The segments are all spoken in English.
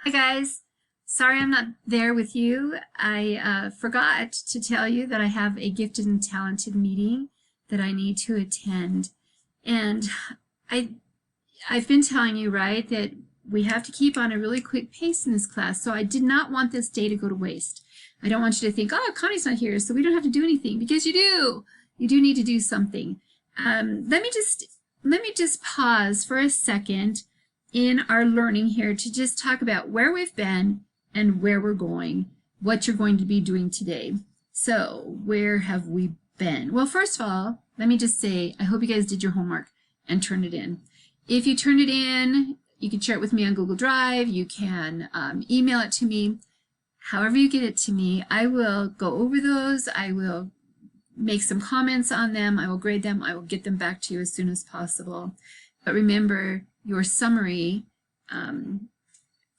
Hi guys, sorry I'm not there with you. I forgot to tell you that I have a gifted and talented meeting that I need to attend. And I, I've been telling you, right, that we have to keep on a really quick pace in this class. So I did not want this day to go to waste. I don't want you to think, oh, Connie's not here, so we don't have to do anything, because you do. You do need to do something. Let me just pause for a second in our learning here to just talk about where we've been and where we're going, what you're going to be doing today. So where have we been? Well, first of all, let me just say, I hope you guys did your homework and turned it in. If you turned it in, you can share it with me on Google Drive. You can email it to me. However you get it to me, I will go over those. I will make some comments on them. I will grade them. I will get them back to you as soon as possible. But remember, your summary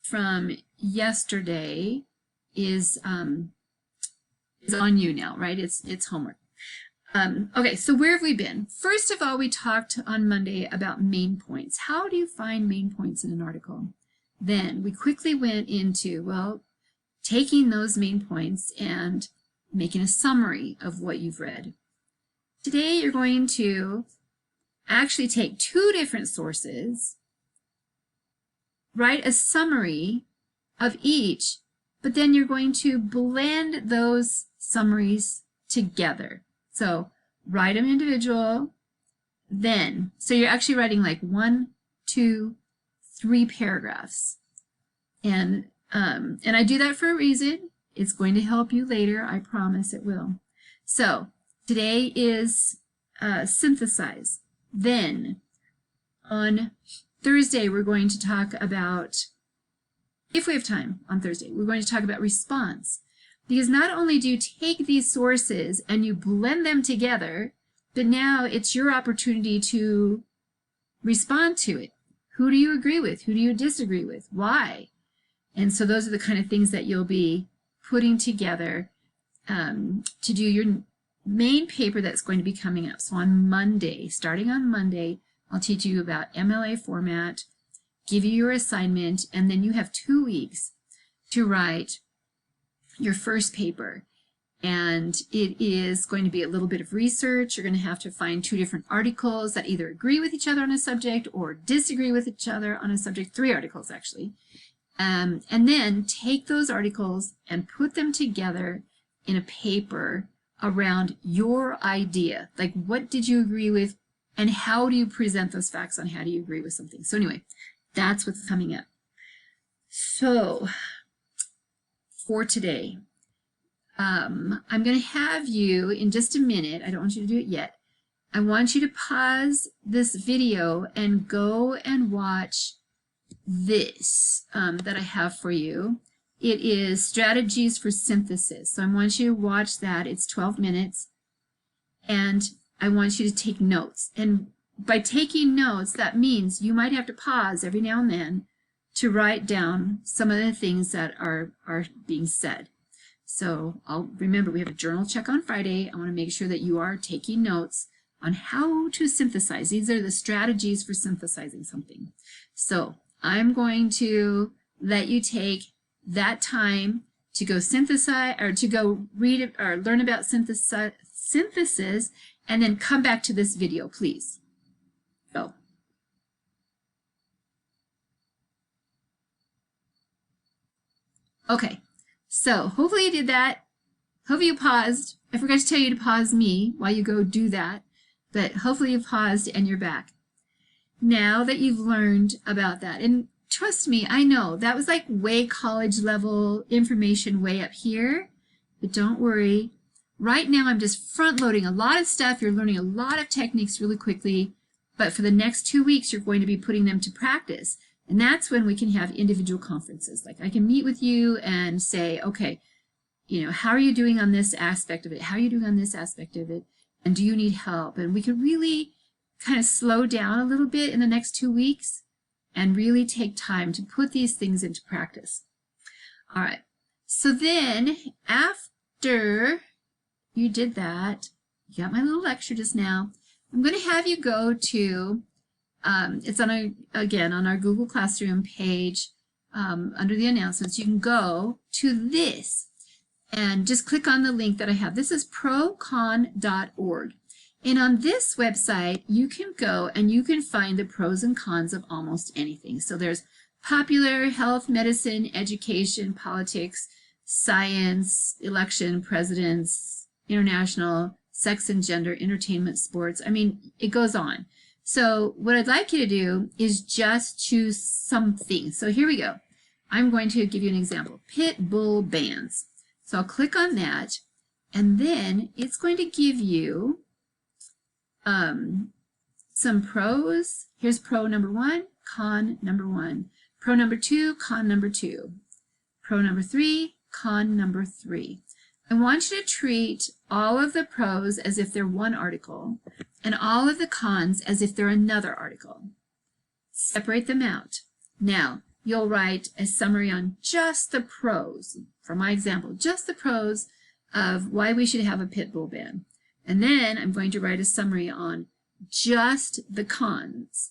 from yesterday is on you now, right? It's homework. Okay, so where have we been? First of all, we talked on Monday about main points. How do you find main points in an article? Then we quickly went into, well, taking those main points and making a summary of what you've read. Today, you're going to actually take two different sources, write a summary of each, but then you're going to blend those summaries together. So write them individual, then, so you're actually writing like 1, 2, 3 paragraphs. And I do that for a reason. It's going to help you later. I promise it will. So today is synthesize. Then on Thursday, we're going to talk about, if we have time on Thursday, we're going to talk about response. Because not only do you take these sources and you blend them together, but now it's your opportunity to respond to it. Who do you agree with? Who do you disagree with? Why? And so those are the kind of things that you'll be putting together to do your main paper that's going to be coming up. So on Monday, starting on Monday, I'll teach you about MLA format, give you your assignment, and then you have 2 weeks to write your first paper. And it is going to be a little bit of research. You're going to have to find 2 different articles that either agree with each other on a subject or disagree with each other on a subject, 3 articles actually. And then take those articles and put them together in a paper around your idea. Like, what did you agree with, and how do you present those facts on how do you agree with something? So anyway, that's what's coming up. So for today, I'm going to have you in just a minute. I don't want you to do it yet. I want you to pause this video and go and watch this that I have for you. It is Strategies for Synthesis. So I want you to watch that. It's 12 minutes. And I want you to take notes. And by taking notes, that means you might have to pause every now and then to write down some of the things that are being said. So I'll remember, we have a journal check on Friday. I want to make sure that you are taking notes on how to synthesize. These are the strategies for synthesizing something. So I'm going to let you take that time to go synthesize, or to go read it, or learn about synthesis, and then come back to this video, please. Go. Okay, so hopefully you did that. Hopefully you paused. I forgot to tell you to pause me while you go do that, but hopefully you paused and you're back. Now that you've learned about that, and trust me, I know that was like way college level information way up here, but don't worry. Right now I'm just front loading a lot of stuff. You're learning a lot of techniques really quickly, but for the next 2 weeks you're going to be putting them to practice. And that's when we can have individual conferences. Like, I can meet with you and say, okay, you know, how are you doing on this aspect of it? How are you doing on this aspect of it? And do you need help? And we could really kind of slow down a little bit in the next 2 weeks and really take time to put these things into practice. All right. So then after you did that, you got my little lecture just now, I'm going to have you go to, it's on again on our Google Classroom page under the announcements, you can go to this and just click on the link that I have. This is procon.org. And on this website, you can go and you can find the pros and cons of almost anything. So there's popular, health, medicine, education, politics, science, election, presidents, international, sex and gender, entertainment, sports. I mean, it goes on. So what I'd like you to do is just choose something. So here we go. I'm going to give you an example. Pit bull bands. So I'll click on that, and then it's going to give you some pros. Here's pro number 1, con number 1. Pro number 2, con number 2. Pro number 3, con number 3. I want you to treat all of the pros as if they're one article and all of the cons as if they're another article. Separate them out. Now, you'll write a summary on just the pros. For my example, just the pros of why we should have a pit bull ban. And then I'm going to write a summary on just the cons,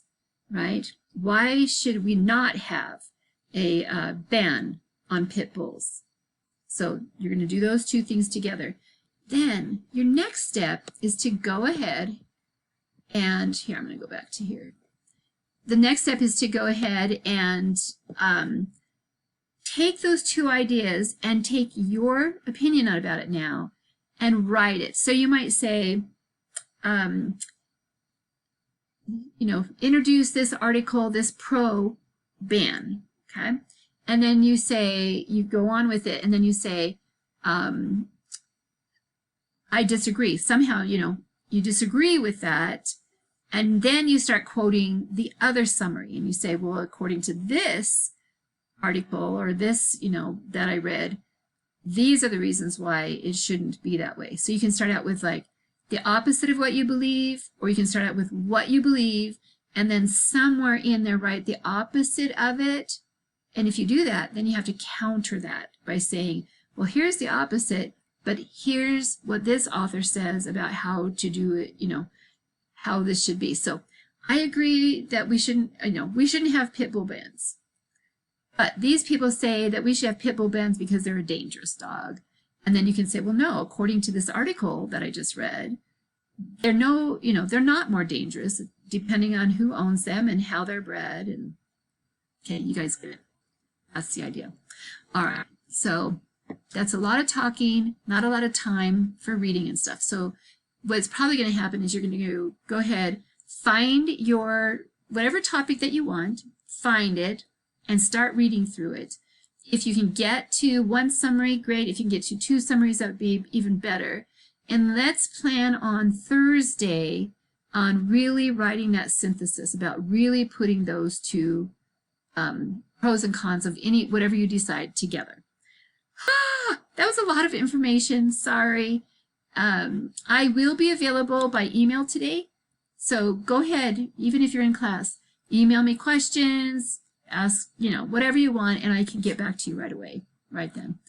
right? Why should we not have a ban on pit bulls? So you're going to do those two things together. Then your next step is to go ahead and, here, I'm going to go back to here. The next step is to go ahead and take those two ideas and take your opinion about it now and write it. So you might say, introduce this article, this pro ban, okay? And then you say, you go on with it, and then you say, I disagree. Somehow, you disagree with that, and then you start quoting the other summary, and you say, well, according to this article, or this, that I read, these are the reasons why it shouldn't be that way. So you can start out with like the opposite of what you believe, or you can start out with what you believe, and then somewhere in there write the opposite of it. And if you do that, then you have to counter that by saying, well, here's the opposite, but here's what this author says about how to do it, how this should be. So I agree that we shouldn't have pit bull bans. But these people say that we should have pit bull bans because they're a dangerous dog. And then you can say, well, no, according to this article that I just read, they're not more dangerous, depending on who owns them and how they're bred. And okay, you guys get it. That's the idea. All right, so that's a lot of talking, not a lot of time for reading and stuff. So what's probably going to happen is you're going to go ahead, find your whatever topic that you want, find it, and start reading through it. If you can get to one summary, great. If you can get to 2 summaries, that would be even better. And let's plan on Thursday on really writing that synthesis, about really putting those two pros and cons of whatever you decide together. That was a lot of information. Sorry. I will be available by email today. So go ahead, even if you're in class, email me questions, ask, whatever you want, and I can get back to you right away, right then.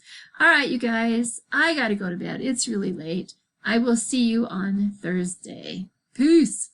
All right, you guys, I got to go to bed. It's really late. I will see you on Thursday. Peace.